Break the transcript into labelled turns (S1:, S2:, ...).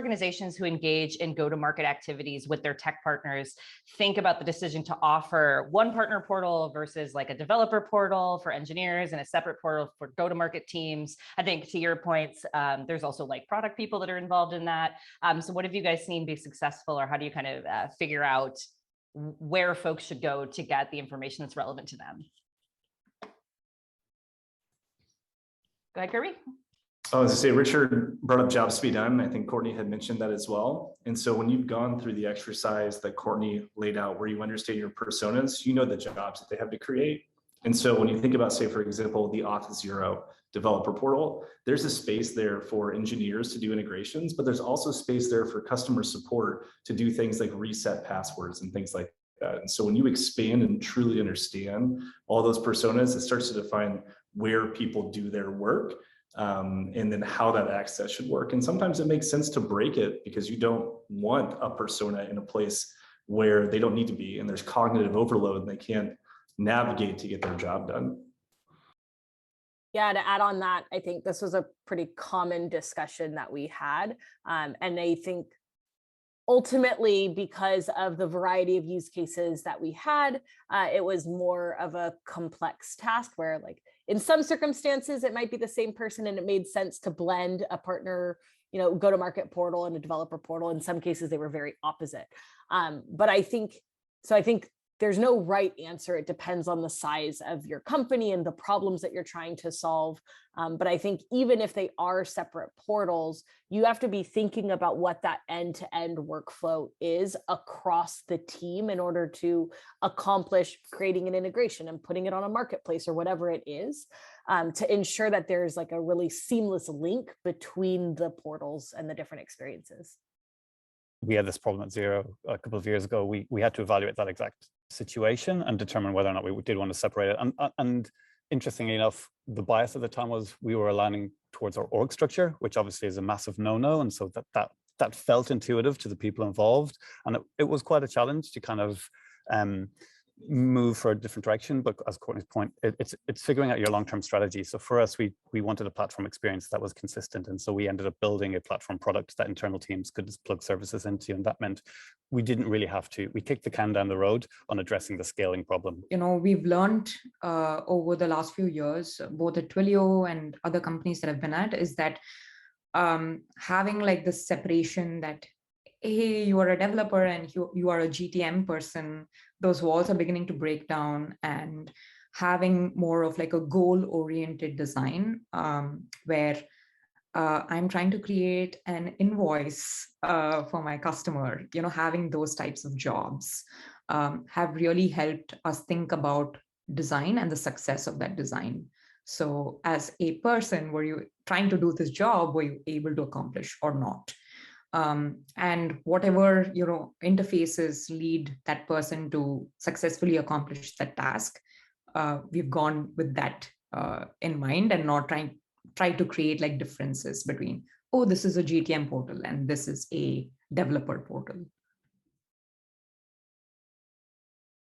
S1: organizations who engage in go-to-market activities with their tech partners think about the decision to offer one partner portal versus like a developer portal for engineers and a separate portal for go-to-market teams? I think to your points, there's also like product people that are involved in that. So what have you guys seen be successful, or how do you kind of figure out where folks should go to get the information that's relevant to them? Go ahead, Kirby.
S2: Oh, as I say, Richard brought up jobs to be done. I think Courtney had mentioned that as well. And so when you've gone through the exercise that Courtney laid out, where you understand your personas, you know the jobs that they have to create. And so when you think about, say, for example, the Auth0 developer portal, there's a space there for engineers to do integrations, but there's also space there for customer support to do things like reset passwords and things like that. And so when you expand and truly understand all those personas, it starts to define where people do their work. And then how that access should work. And sometimes it makes sense to break it because you don't want a persona in a place where they don't need to be and there's cognitive overload and they can't navigate to get their job done.
S3: Yeah, to add on that, I think this was a pretty common discussion that we had. And I think ultimately, because of the variety of use cases that we had, it was more of a complex task where, like, in some circumstances, it might be the same person and it made sense to blend a partner, go-to-market portal and a developer portal. In some cases, they were very opposite. But I think there's no right answer. It depends on the size of your company and the problems that you're trying to solve. But I think even if they are separate portals, you have to be thinking about what that end-to-end workflow is across the team in order to accomplish creating an integration and putting it on a marketplace or whatever it is, to ensure that there's like a really seamless link between the portals and the different experiences.
S4: We had this problem at Xero a couple of years ago. We had to evaluate that exact situation and determine whether or not we did want to separate it. And interestingly enough, the bias at the time was we were aligning towards our org structure, which obviously is a massive no-no. And so that felt intuitive to the people involved. And it was quite a challenge to kind of move for a different direction. But as Courtney's point, it's figuring out your long-term strategy. So for us, we wanted a platform experience that was consistent. And so we ended up building a platform product that internal teams could just plug services into. And that meant we didn't really have to. We kicked the can down the road on addressing the scaling problem.
S5: We've learned over the last few years, both at Twilio and other companies that I've been at, is that having like this separation that, hey, you are a developer and you are a GTM person, those walls are beginning to break down, and having more of like a goal-oriented design where I'm trying to create an invoice for my customer, having those types of jobs have really helped us think about design and the success of that design. So as a person, were you trying to do this job, were you able to accomplish or not? And whatever interfaces lead that person to successfully accomplish that task, we've gone with that in mind and not try to create like differences between, oh, this is a GTM portal and this is a developer portal.